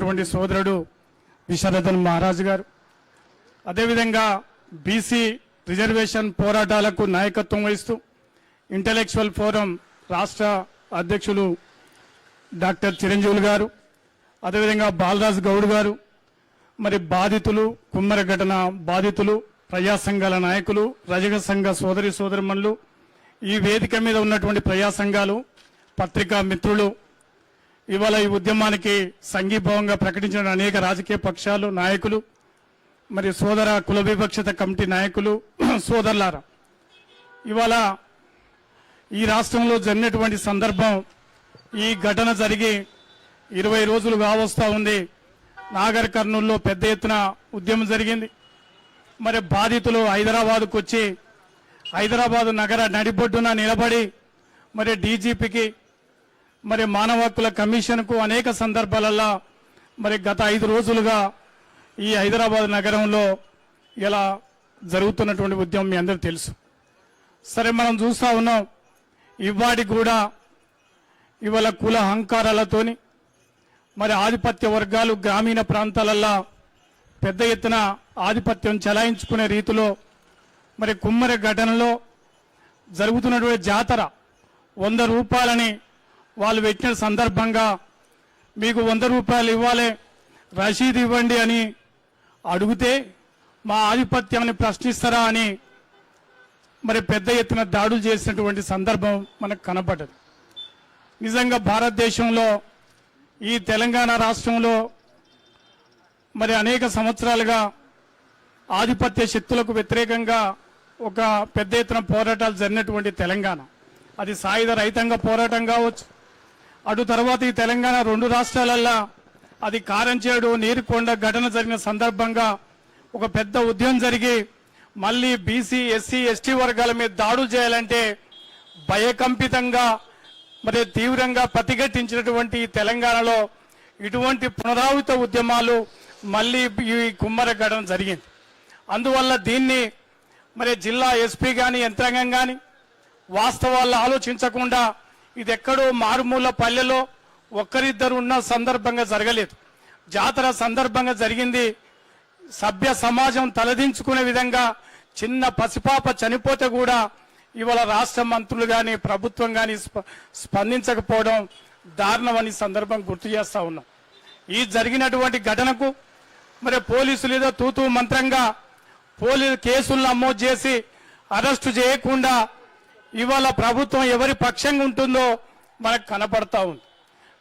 ఉన్నటువంటి సోదరుడు విశ్వరతన్ మహారాజ్ గారు, అదేవిధంగా బీసీ రిజర్వేషన్ పోరాటాలకు నాయకత్వం వహిస్తూ ఇంటలెక్చువల్ ఫోరం రాష్ట్ర అధ్యక్షులు డాక్టర్ చిరంజీవులు గారు, అదేవిధంగా బాలరాజ్ గౌడ్ గారు, మరి బాధితులు, కుమ్మర ఘటన బాధితులు, ప్రజా సంఘాల నాయకులు, రజక సంఘ సోదరి సోదరిమణులు, ఈ వేదిక మీద ఉన్నటువంటి ప్రజా సంఘాలు, పత్రికా మిత్రులు, ఇవాళ ఈ ఉద్యమానికి సంఘీభావంగా ప్రకటించిన అనేక రాజకీయ పక్షాలు నాయకులు, మరి సోదర కుల వివక్షత కమిటీ నాయకులు, సోదరులారా, ఇవాళ ఈ రాష్ట్రంలో జరిగినటువంటి సందర్భం, ఈ ఘటన జరిగి 20 రోజులు కావస్తా ఉంది. నాగర్ కర్నూలులో పెద్ద ఎత్తున ఉద్యమం జరిగింది. మరి బాధితులు హైదరాబాద్కు వచ్చి హైదరాబాద్ నగర నడిబొడ్డున నిలబడి మరి డీజీపీకి, మరి మానవ హక్కుల కమిషన్కు అనేక సందర్భాలలో మరి గత 5 రోజులుగా ఈ హైదరాబాద్ నగరంలో ఇలా జరుగుతున్నటువంటి ఉద్యమం మీ అందరూ తెలుసు. సరే, మనం చూస్తూ ఉన్నాం, ఇవాటి కూడా ఇవాళ కుల అహంకారాలతోని మరి ఆధిపత్య వర్గాలు గ్రామీణ ప్రాంతాలలో పెద్ద ఎత్తున ఆధిపత్యం చెలాయించుకునే రీతిలో మరి కుమ్మరి ఘటనలో జరుగుతున్నటువంటి జాతర 100 రూపాయలని వాళ్ళు పెట్టిన సందర్భంగా మీకు 100 రూపాయలు ఇవ్వాలి, రసీదు ఇవ్వండి అని అడిగితే మా ఆధిపత్యాన్ని ప్రశ్నిస్తారా అని మరి పెద్ద ఎత్తున దాడులు చేసినటువంటి సందర్భం మనకు కనపడ్డది. నిజంగా భారతదేశంలో ఈ తెలంగాణ రాష్ట్రంలో మరి అనేక సంవత్సరాలుగా ఆధిపత్య శక్తులకు వ్యతిరేకంగా ఒక పెద్ద ఎత్తున పోరాటాలు జరిగినటువంటి తెలంగాణ, అది సాయుధ రైతాంగ పోరాటం కావచ్చు, అటు తర్వాత ఈ తెలంగాణ 2 రాష్ట్రాలల్లో అది కారంచేడు నీరుకొండ ఘటన జరిగిన సందర్భంగా ఒక పెద్ద ఉద్యమం జరిగి మళ్ళీ బీసీ ఎస్సీ ఎస్టీ వర్గాల మీద దాడులు చేయాలంటే భయకంపితంగా మరి తీవ్రంగా ప్రతిఘటించినటువంటి తెలంగాణలో ఇటువంటి పునరావృత ఉద్యమాలు మళ్ళీ ఈ కుమ్మర ఘటన జరిగింది. అందువల్ల దీన్ని మరి జిల్లా ఎస్పీ కానీ యంత్రాంగం కానీ వాస్తవాల్లో ఆలోచించకుండా ఇది ఎక్కడో మారుమూల పల్లెలో ఒక్కరిద్దరు ఉన్న సందర్భంగా జరగలేదు, జాతర సందర్భంగా జరిగింది. సభ్య సమాజం తలదించుకునే విధంగా చిన్న పసిపాప చనిపోతే కూడా ఇవాళ రాష్ట్ర మంత్రులు కానీ ప్రభుత్వం కానీ స్పందించకపోవడం దారుణమని సందర్భం గుర్తు చేస్తా ఉన్నాం. ఈ జరిగినటువంటి ఘటనకు మరి పోలీసులు ఏదో తూతూ మంత్రంగా పోలీసు కేసులు నమోదు చేసి అరెస్టు చేయకుండా ఇవాళ ప్రభుత్వం ఎవరి పక్షంగా ఉంటుందో మనకు కనపడతా ఉంది.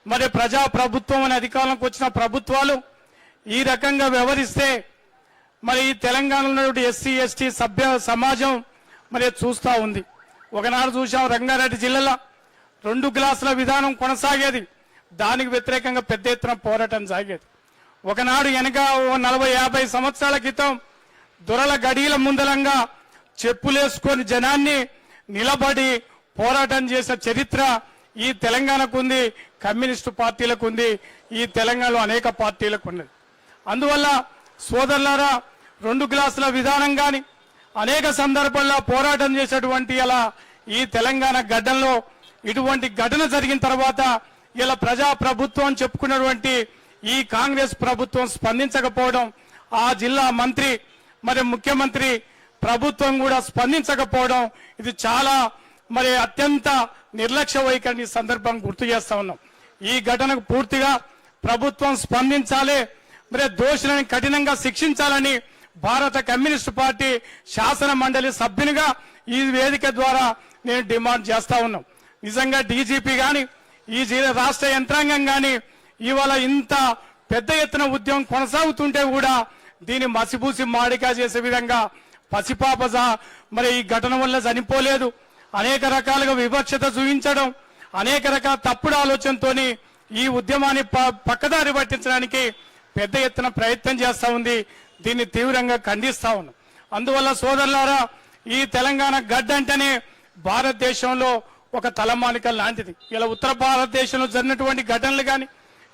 మరి ప్రజా ప్రభుత్వం అనే అధికారంలోకి వచ్చిన ప్రభుత్వాలు ఈ రకంగా వ్యవహరిస్తే మరి ఈ తెలంగాణలో ఎస్సీ ఎస్టీ సభ్య సమాజం మరి చూస్తూ ఉంది. ఒకనాడు చూసాం రంగారెడ్డి జిల్లాలో 2 గ్లాసుల విధానం కొనసాగేది, దానికి వ్యతిరేకంగా పెద్ద ఎత్తున పోరాటం సాగేది. ఒకనాడు వెనక 40-50 సంవత్సరాల క్రితం దొరల గడియల ముందలంగా చెప్పులేసుకొని జనాన్ని నిలబడి పోరాటం చేసే చరిత్ర ఈ తెలంగాణకు ఉంది, కమ్యూనిస్టు పార్టీలకు ఉంది, ఈ తెలంగాణలో అనేక పార్టీలకు ఉన్నది. అందువల్ల సోదరులారా, 2 గ్లాసుల విధానం కానీ అనేక సందర్భాల్లో పోరాటం చేసేటువంటి ఇలా ఈ తెలంగాణ గడ్డల్లో ఇటువంటి ఘటన జరిగిన తర్వాత ఇలా ప్రజా ప్రభుత్వం చెప్పుకున్నటువంటి ఈ కాంగ్రెస్ ప్రభుత్వం స్పందించకపోవడం, ఆ జిల్లా మంత్రి మరి ముఖ్యమంత్రి ప్రభుత్వం కూడా స్పందించకపోవడం, ఇది చాలా మరి అత్యంత నిర్లక్ష్య వైఖరిని సందర్భం గుర్తు చేస్తా ఉన్నాం. ఈ ఘటనకు పూర్తిగా ప్రభుత్వం స్పందించాలి, మరి దోషులను కఠినంగా శిక్షించాలని భారత కమ్యూనిస్టు పార్టీ శాసన మండలి సభ్యునిగా ఈ వేదిక ద్వారా నేను డిమాండ్ చేస్తా ఉన్నాం. నిజంగా డీజీపీ కానీ ఈ రాష్ట్ర యంత్రాంగం కానీ ఇవాళ ఇంత పెద్ద ఎత్తున ఉద్యమం కొనసాగుతుంటే కూడా దీన్ని మసిపూసి మాడికా చేసే విధంగా పసిపాప మరి ఈ ఘటన వల్ల చనిపోలేదు, అనేక రకాలుగా వివక్షత చూపించడం, అనేక రకాల తప్పుడు ఆలోచనతో ఈ ఉద్యమాన్ని పక్కదారి పట్టించడానికి పెద్ద ఎత్తున ప్రయత్నం చేస్తా ఉంది. దీన్ని తీవ్రంగా ఖండిస్తా ఉన్నాం. అందువల్ల సోదరులారా, ఈ తెలంగాణ గడ్డ అంటేనే భారతదేశంలో ఒక తలమానిక లాంటిది. ఇలా ఉత్తర భారతదేశంలో జరిగినటువంటి ఘటనలు కానీ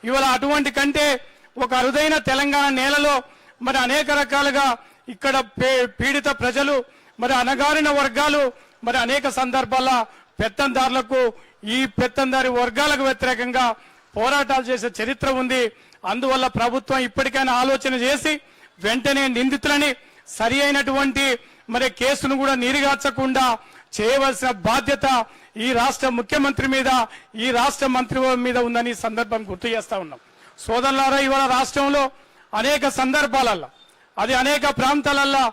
ఇవాళ అటువంటి కంటే ఒక అరుదైన తెలంగాణ నేలలో మరి అనేక రకాలుగా ఇక్కడ పీడిత ప్రజలు, మరి అణగారిన వర్గాలు మరి అనేక సందర్భాల్లో పెత్తందారులకు, ఈ పెత్తందారి వర్గాలకు వ్యతిరేకంగా పోరాటాలు చేసే చరిత్ర ఉంది. అందువల్ల ప్రభుత్వం ఇప్పటికైనా ఆలోచన చేసి వెంటనే నిందితులని సరి అయినటువంటి మరి కేసును కూడా నీరుగార్చకుండా చేయవలసిన బాధ్యత ఈ రాష్ట్ర ముఖ్యమంత్రి మీద, ఈ రాష్ట్ర మంత్రి మీద ఉందని సందర్భం గుర్తు చేస్తా ఉన్నాం. సోదరులారా, ఇవాళ రాష్ట్రంలో అనేక సందర్భాలల్లో, అది అనేక ప్రాంతాలల్లో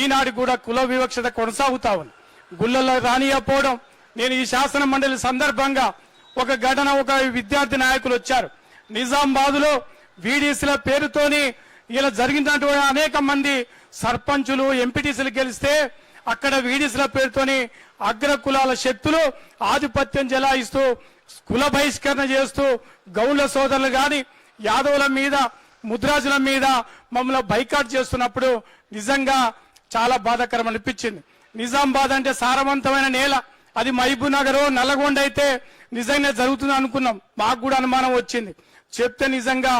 ఈనాడు కూడా కుల వివక్షత కొనసాగుతా ఉంది. గుళ్ళల్లో రానియకపోవడం. నేను ఈ శాసన మండలి సందర్భంగా ఒక ఘటన, ఒక విద్యార్థి నాయకులు వచ్చారు. నిజామాబాద్లో వీడీసీల పేరుతోని ఇలా జరిగినటువంటి అనేక మంది సర్పంచులు, ఎంపీటీసీలు గెలిస్తే అక్కడ వీడీసీల పేరుతోని అగ్ర కులాల శక్తులు ఆధిపత్యం చెలాయిస్తూ కుల బహిష్కరణ చేస్తూ గౌళ్ళ సోదరులు గాని యాదవుల మీద, ముద్రాజుల మీద మమ్మల్ని బైకాట్ చేస్తున్నప్పుడు నిజంగా చాలా బాధాకరం అనిపించింది. నిజామాబాద్ అంటే సారవంతమైన నేల, అది మహబూబ్ నగర్, నల్లగొండ అయితే నిజంగా జరుగుతుంది అనుకున్నాం. మాకు కూడా అనుమానం వచ్చింది. చెప్తే నిజంగా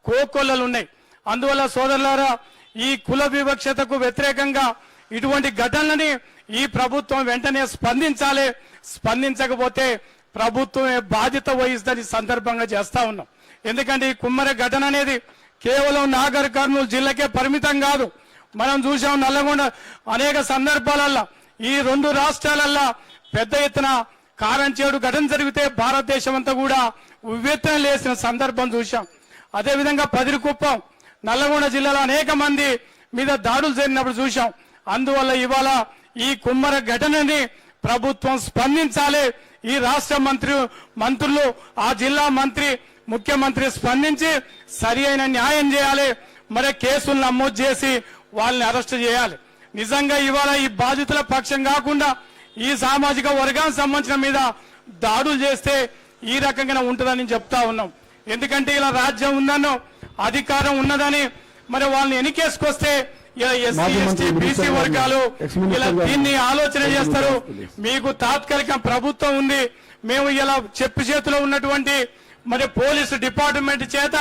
కోకొల్లలు ఉన్నాయి. అందువల్ల సోదరులారా, ఈ కుల వివక్షతకు వ్యతిరేకంగా ఇటువంటి ఘటనలని ఈ ప్రభుత్వం వెంటనే స్పందించాలి. స్పందించకపోతే ప్రభుత్వమే బాధ్యత వహిస్తుందని సందర్భంగా చేస్తా ఉన్నాం. ఎందుకంటే ఈ కుమ్మర ఘటన అనేది కేవలం నాగర్ కర్నూలు జిల్లాకే పరిమితం కాదు. మనం చూసాం నల్లగొండ అనేక సందర్భాలల్లో ఈ రెండు రాష్ట్రాలల్లో పెద్ద ఎత్తున కారంచేడు ఘటన జరిగితే భారతదేశం అంతా కూడా ఉవ్వెత్తున లేసిన సందర్భం చూశాం. అదేవిధంగా పదిరికుప్పం, నల్లగొండ జిల్లాలో అనేక మంది మీద దాడులు జరిగినప్పుడు చూశాం. అందువల్ల ఇవాళ ఈ కుమ్మర ఘటనని ప్రభుత్వం స్పందించాలి. ఈ రాష్ట్ర మంత్రులు, ఆ జిల్లా మంత్రి, ముఖ్యమంత్రి స్పందించి సరి అయిన న్యాయం చేయాలి. మరి కేసులు నమోదు చేసి వాళ్ళని అరెస్ట్ చేయాలి. నిజంగా ఇవాళ ఈ బాధితుల పక్షం కాకుండా ఈ సామాజిక వర్గానికి సంబంధించిన మీద దాడులు చేస్తే ఈ రకంగా ఉంటుందని చెప్తా ఉన్నాం. ఎందుకంటే ఇలా రాజ్యం ఉందనో, అధికారం ఉన్నదని మరి వాళ్ళని ఎన్నికేసుకొస్తే ఇలా ఎస్సీ, ఎస్టీ, బీసీ వర్గాలు ఇలా దీన్ని ఆలోచన చేస్తారు. మీకు తాత్కాలిక ప్రభుత్వం ఉంది, మేము ఇలా చెప్పు చేతిలో ఉన్నటువంటి మరి పోలీసు డిపార్ట్మెంట్ చేత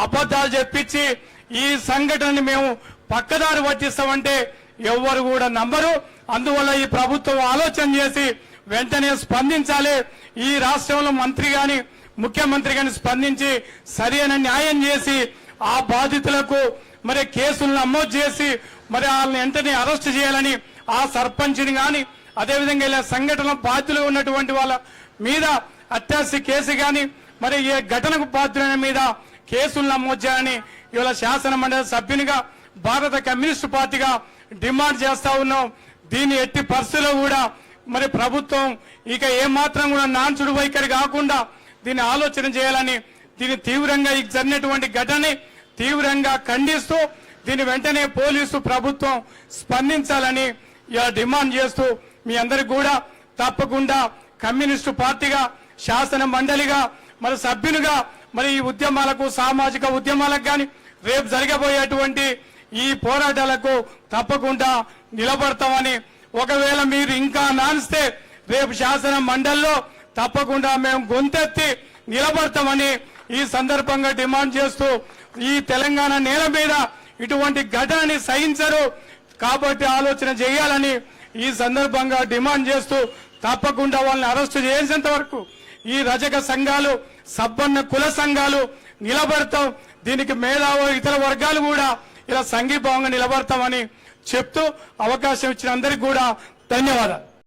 అబద్ధాలు చెప్పించి ఈ సంఘటనని మేము పక్కదారి పట్టిస్తామంటే ఎవ్వరు కూడా నమ్మరు. అందువల్ల ఈ ప్రభుత్వం ఆలోచన చేసి వెంటనే స్పందించాలి. ఈ రాష్ట్రంలో మంత్రి గాని, ముఖ్యమంత్రి గాని స్పందించి సరైన న్యాయం చేసి ఆ బాధితులకు మరి కేసులు నమోదు చేసి మరి వాళ్ళని వెంటనే అరెస్ట్ చేయాలని, ఆ సర్పంచ్ని గాని, అదేవిధంగా ఇలా సంఘటన బాధ్యులు ఉన్నటువంటి వాళ్ళ మీద అత్యాశ కేసు గాని, మరి ఏ ఘటనకు బాధ్యులైన మీద కేసులు నమోదు చేయాలని ఇవాళ శాసన మండలి సభ్యునిగా భారత కమ్యూనిస్టు పార్టీగా డిమాండ్ చేస్తా ఉన్నాం. దీన్ని ఎట్టి పరిస్థితుల్లో కూడా మరి ప్రభుత్వం ఇక ఏమాత్రం కూడా నాన్సుడు వైఖరి కాకుండా దీన్ని ఆలోచన చేయాలని, దీన్ని తీవ్రంగా ఈ జరిగినటువంటి ఘటనని తీవ్రంగా ఖండిస్తూ దీన్ని వెంటనే పోలీసు ప్రభుత్వం స్పందించాలని ఇలా డిమాండ్ చేస్తూ మీ అందరికి కూడా తప్పకుండా కమ్యూనిస్టు పార్టీగా, శాసన మండలిగా, మరి సభ్యులుగా మరి ఈ ఉద్యమాలకు, సామాజిక ఉద్యమాలకు కానీ రేపు జరగబోయేటువంటి ఈ పోరాటాలకు తప్పకుండా నిలబడతామని, ఒకవేళ మీరు ఇంకా నానిస్తే రేపు శాసన మండలిలో తప్పకుండా మేము గొంతెత్తి నిలబడతామని ఈ సందర్భంగా డిమాండ్ చేస్తూ, ఈ తెలంగాణ నేల మీద ఇటువంటి ఘటనని సహించరు కాబట్టి ఆలోచన చేయాలని ఈ సందర్భంగా డిమాండ్ చేస్తూ తప్పకుండా వాళ్ళని అరెస్టు చేసేంత వరకు ఈ రజక సంఘాలు, సబ్బన్న కుల సంఘాలు నిలబడతాం. దీనికి మేధావు ఇతర వర్గాలు కూడా ఇలా సంఘీభావంగా నిలబడతామని చెప్తూ అవకాశం ఇచ్చిన అందరికీ కూడా ధన్యవాదాలు.